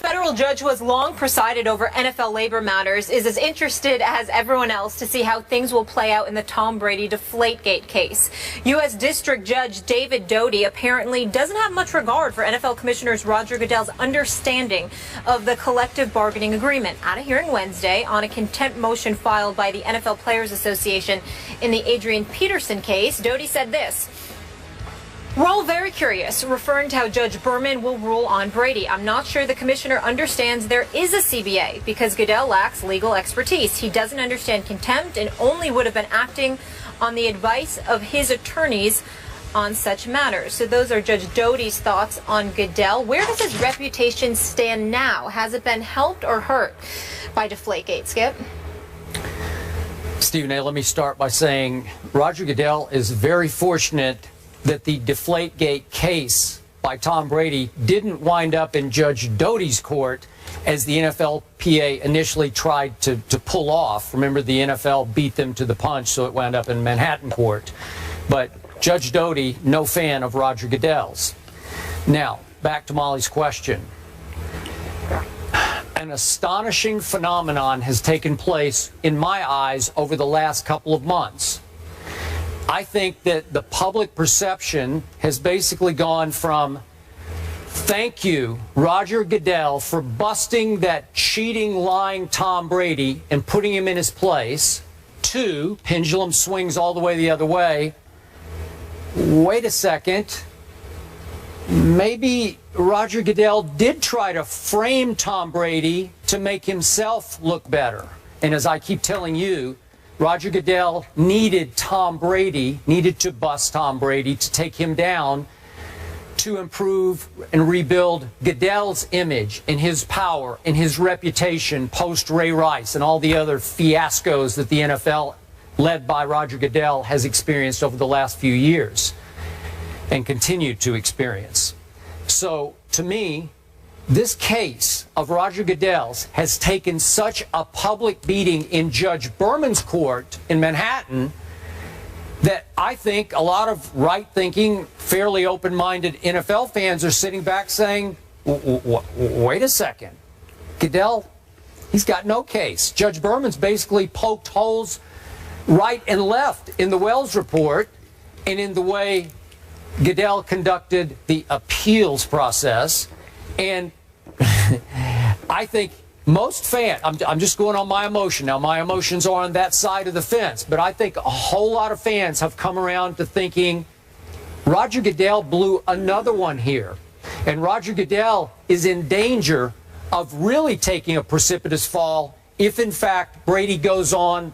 federal judge who has long presided over NFL labor matters is as interested as everyone else to see how things will play out in the Tom Brady Deflategate case. U.S. District Judge David Doty apparently doesn't have much regard for NFL Commissioner Roger Goodell's understanding of the collective bargaining agreement. At a hearing Wednesday on a contempt motion filed by the NFL Players Association in the Adrian Peterson case, Doty said this: "We're all very curious," referring to how Judge Berman will rule on Brady. "I'm not sure the commissioner understands there is a CBA because Goodell lacks legal expertise. He doesn't understand contempt and only would have been acting on the advice of his attorneys on such matters." So those are Judge Doty's thoughts on Goodell. Where does his reputation stand now? Has it been helped or hurt by Deflategate, Skip? Stephen A., let me start by saying Roger Goodell is very fortunate that the Deflategate case by Tom Brady didn't wind up in Judge Doty's court as the NFLPA initially tried to pull off. Remember, the NFL beat them to the punch, so it wound up in Manhattan court. But Judge Doty, no fan of Roger Goodell's. Now, back to Molly's question. An astonishing phenomenon has taken place, in my eyes, over the last couple of months. I think that the public perception has basically gone from, thank you, Roger Goodell, for busting that cheating, lying Tom Brady and putting him in his place, to pendulum swings all the way the other way. Wait a second. Maybe Roger Goodell did try to frame Tom Brady to make himself look better. And as I keep telling you, Roger Goodell needed Tom Brady, needed to bust Tom Brady to take him down to improve and rebuild Goodell's image and his power and his reputation post-Ray Rice and all the other fiascos that the NFL, led by Roger Goodell, has experienced over the last few years and continue to experience. So, to me, this case of Roger Goodell's has taken such a public beating in Judge Berman's court in Manhattan that I think a lot of right-thinking, fairly open-minded NFL fans are sitting back saying, wait a second, Goodell, he's got no case. Judge Berman's basically poked holes right and left in the Wells report and in the way Goodell conducted the appeals process. And I think most fans, I'm just going on my emotion. Now, my emotions are on that side of the fence, but I think a whole lot of fans have come around to thinking Roger Goodell blew another one here. And Roger Goodell is in danger of really taking a precipitous fall if, in fact, Brady goes on.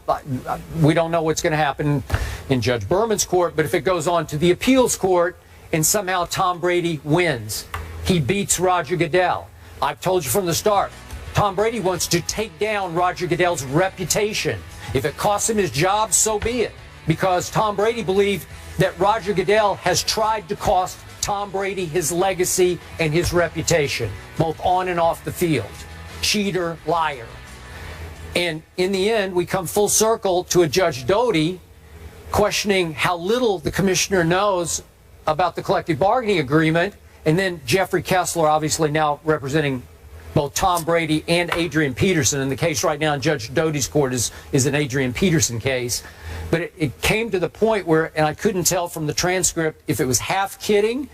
We don't know what's going to happen in Judge Berman's court, but if it goes on to the appeals court and somehow Tom Brady wins, he beats Roger Goodell. I've told you from the start, Tom Brady wants to take down Roger Goodell's reputation. If it costs him his job, so be it. Because Tom Brady believed that Roger Goodell has tried to cost Tom Brady his legacy and his reputation, both on and off the field. Cheater, liar. And in the end, we come full circle to a Judge Doty questioning how little the commissioner knows about the collective bargaining agreement. And then Jeffrey Kessler, obviously now representing both Tom Brady and Adrian Peterson. And the case right now in Judge Doty's court is an Adrian Peterson case. But it came to the point where, and I couldn't tell from the transcript if it was half kidding,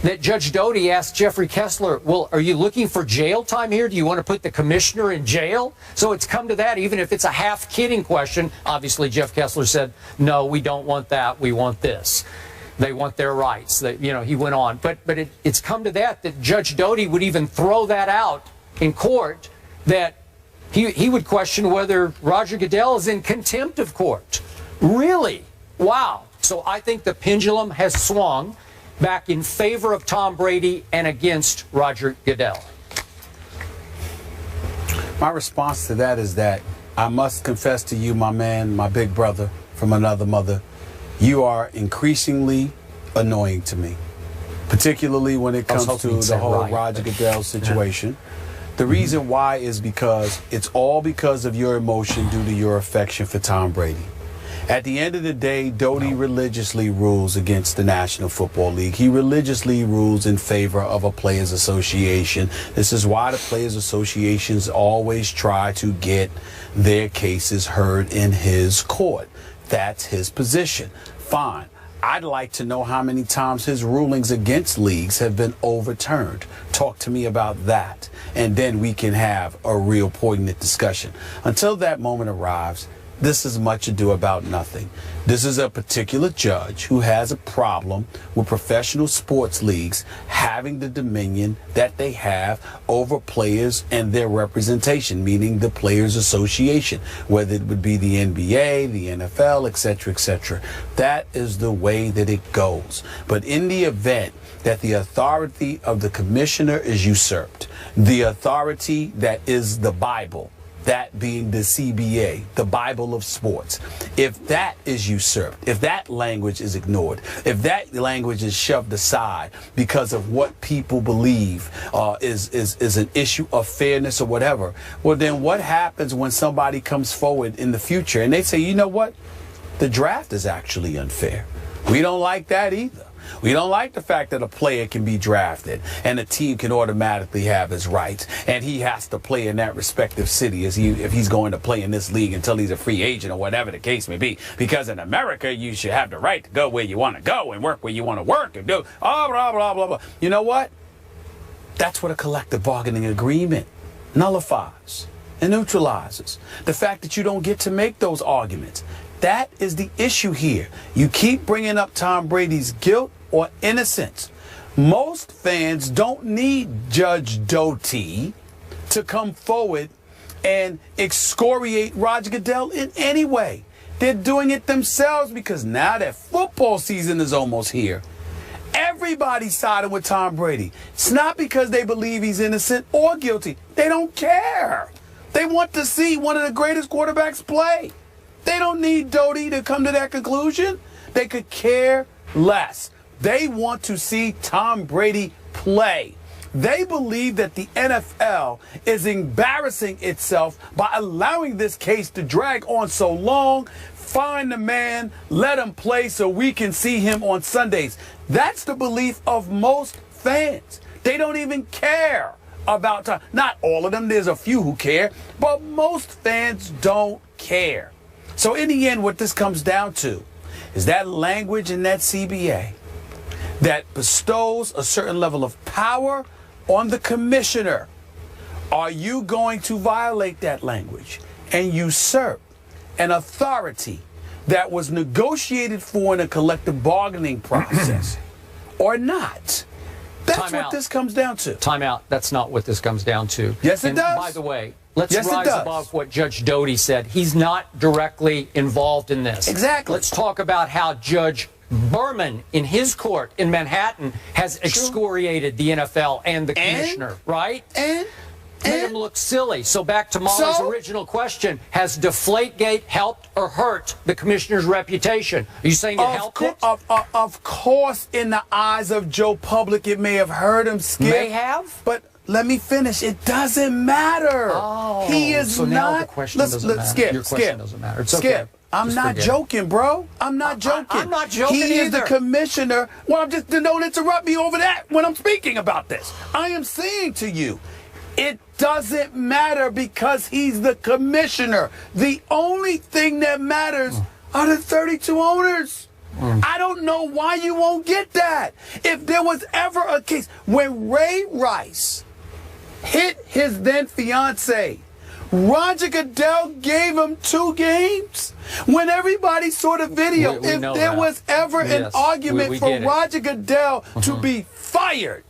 that Judge Doty asked Jeffrey Kessler, well, are you looking for jail time here? Do you want to put the commissioner in jail? So it's come to that, even if it's a half kidding question. Obviously, Jeff Kessler said, no, we don't want that. We want this. They want their rights. He went on. But it's come to that Judge Doty would even throw that out in court, that he would question whether Roger Goodell is in contempt of court. Really? Wow. So I think the pendulum has swung back in favor of Tom Brady and against Roger Goodell. My response to that is that I must confess to you, my man, my big brother from another mother, you are increasingly annoying to me, particularly when it comes to the whole Roger Goodell situation. The reason why is because it's all because of your emotion due to your affection for Tom Brady. At the end of the day, Doty religiously rules against the National Football League. He religiously rules in favor of a players' association. This is why the players' associations always try to get their cases heard in his court. That's his position. Fine. I'd like to know how many times his rulings against leagues have been overturned. Talk to me about that, and then we can have a real poignant discussion. Until that moment arrives, this is much ado about nothing. This is a particular judge who has a problem with professional sports leagues having the dominion that they have over players and their representation, meaning the Players Association, whether it would be the NBA, the NFL, etc., etc. That is the way that it goes. But in the event that the authority of the commissioner is usurped, the authority that is the Bible, that being the CBA, the Bible of sports, if that is usurped, if that language is ignored, if that language is shoved aside because of what people believe is an issue of fairness or whatever, well, then what happens when somebody comes forward in the future and they say, you know what, the draft is actually unfair? We don't like that either. We don't like the fact that a player can be drafted and a team can automatically have his rights, and he has to play in that respective city if he's going to play in this league until he's a free agent or whatever the case may be. Because in America, you should have the right to go where you want to go and work where you want to work and do blah, blah, blah, blah. You know what? That's what a collective bargaining agreement nullifies and neutralizes. The fact that you don't get to make those arguments. That is the issue here. You keep bringing up Tom Brady's guilt or innocence. Most fans don't need Judge Doty to come forward and excoriate Roger Goodell in any way. They're doing it themselves because now that football season is almost here, everybody's siding with Tom Brady. It's not because they believe he's innocent or guilty. They don't care. They want to see one of the greatest quarterbacks play. They don't need Doty to come to that conclusion. They could care less. They want to see Tom Brady play. They believe that the NFL is embarrassing itself by allowing this case to drag on so long. Find the man, let him play so we can see him on Sundays. That's the belief of most fans. They don't even care about time. Not all of them. There's a few who care, but most fans don't care. So in the end, what this comes down to is that language in that CBA that bestows a certain level of power on the commissioner. Are you going to violate that language and usurp an authority that was negotiated for in a collective bargaining process or not? That's what this comes down to. Time out. That's not what this comes down to. Yes, it does. By the way, let's rise above what Judge Doty said. He's not directly involved in this. Exactly. Let's talk about how Judge Berman in his court in Manhattan has excoriated the NFL and the commissioner, right? And made him look silly. So back to Molly's original question, has Deflategate helped or hurt the commissioner's reputation? Are you saying it helped it? Of course, in the eyes of Joe Public, it may have hurt him, Skip. May have? But let me finish. It doesn't matter. Oh, he is so not. Now the question doesn't matter. Skip, Your question doesn't matter. It's Skip. Okay. I'm not joking, bro. I'm not joking. I'm not joking He is either. the commissioner. Well, I'm just don't interrupt me over that when I'm speaking about this. I am saying to you, it doesn't matter because he's the commissioner. The only thing that matters are the 32 owners. I don't know why you won't get that. If there was ever a case when Ray Rice hit his then fiance, Roger Goodell gave him 2 games. When everybody saw the video, if there was ever an argument for Roger Goodell to be fired,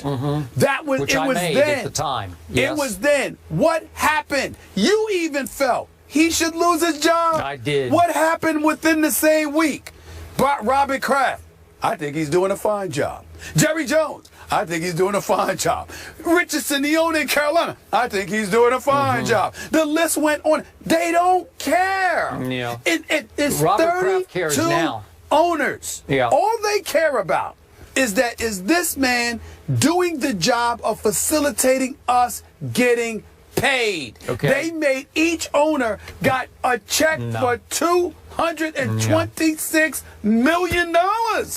that was Which it I was made then. at the time. It was then. What happened? You even felt he should lose his job. I did. What happened within the same week? Robert Kraft, I think he's doing a fine job. Jerry Jones, I think he's doing a fine job. Richardson, the owner in Carolina, I think he's doing a fine job. The list went on. They don't care. Yeah. It's Robert Kraft cares 32 now. owners. Yeah. All they care about is this man doing the job of facilitating us getting paid. Okay. They made each owner got a check for $226 million.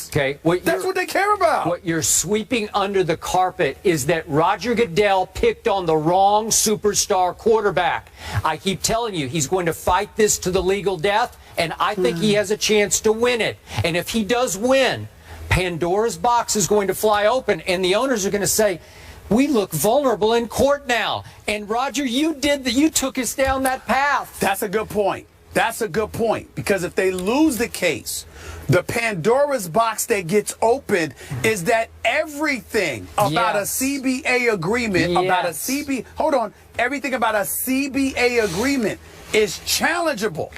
Okay. That's what they care about. What you're sweeping under the carpet is that Roger Goodell picked on the wrong superstar quarterback. I keep telling you, he's going to fight this to the legal death, and I think he has a chance to win it. And if he does win, Pandora's box is going to fly open, and the owners are going to say, we look vulnerable in court now. And Roger, you did that. You took us down that path. That's a good point. That's a good point. Because if they lose the case, the Pandora's box that gets opened is that everything about a CBA agreement, everything about a CBA agreement is challengeable.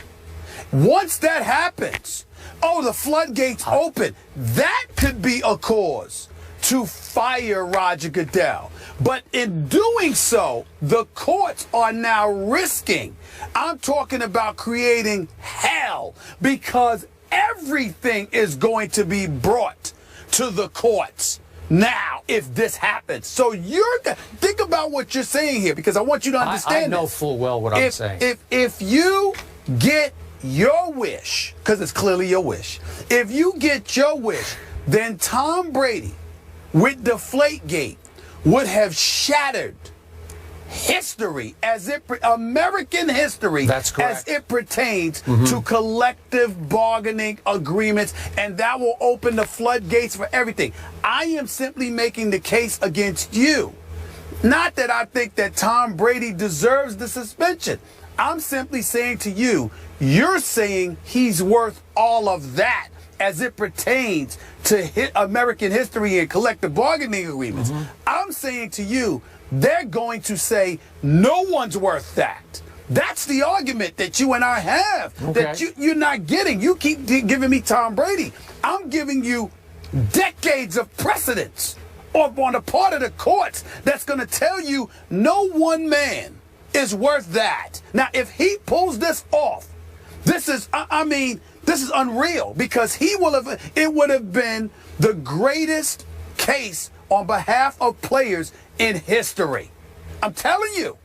Once that happens, the floodgates open. That could be a cause to fire Roger Goodell. But in doing so, the courts are now risking. I'm talking about creating hell, because everything is going to be brought to the courts now if this happens. So think about what you're saying here, because I want you to understand. I know full well what I'm saying. If you get your wish, because it's clearly your wish, if you get your wish, then Tom Brady with Deflategate would have shattered history, American history, that's correct, as it pertains to collective bargaining agreements, and that will open the floodgates for everything. I am simply making the case against you. Not that I think that Tom Brady deserves the suspension. I'm simply saying to you, you're saying he's worth all of that as it pertains to American history and collective bargaining agreements. I'm saying to you, they're going to say no one's worth that. That's the argument that you and I have, that you're not getting. You keep giving me Tom Brady. I'm giving you decades of precedence on the part of the courts that's going to tell you no one man is worth that. Now, if he pulls this off, this is unreal, because it would have been the greatest case on behalf of players in history. I'm telling you,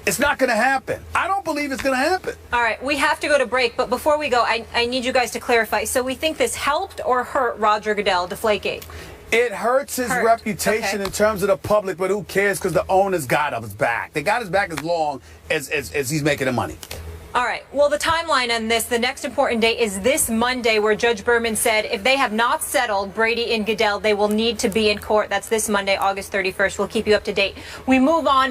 it's not going to happen. I don't believe it's going to happen. All right, we have to go to break, but before we go, I need you guys to clarify. So we think this helped or hurt Roger Goodell, Deflategate? It hurts his reputation in terms of the public, but who cares, because the owners got his back. They got his back as long as he's making the money. All right. Well, the timeline on this, the next important date is this Monday, where Judge Berman said if they have not settled Brady and Goodell, they will need to be in court. That's this Monday, August 31st. We'll keep you up to date. We move on.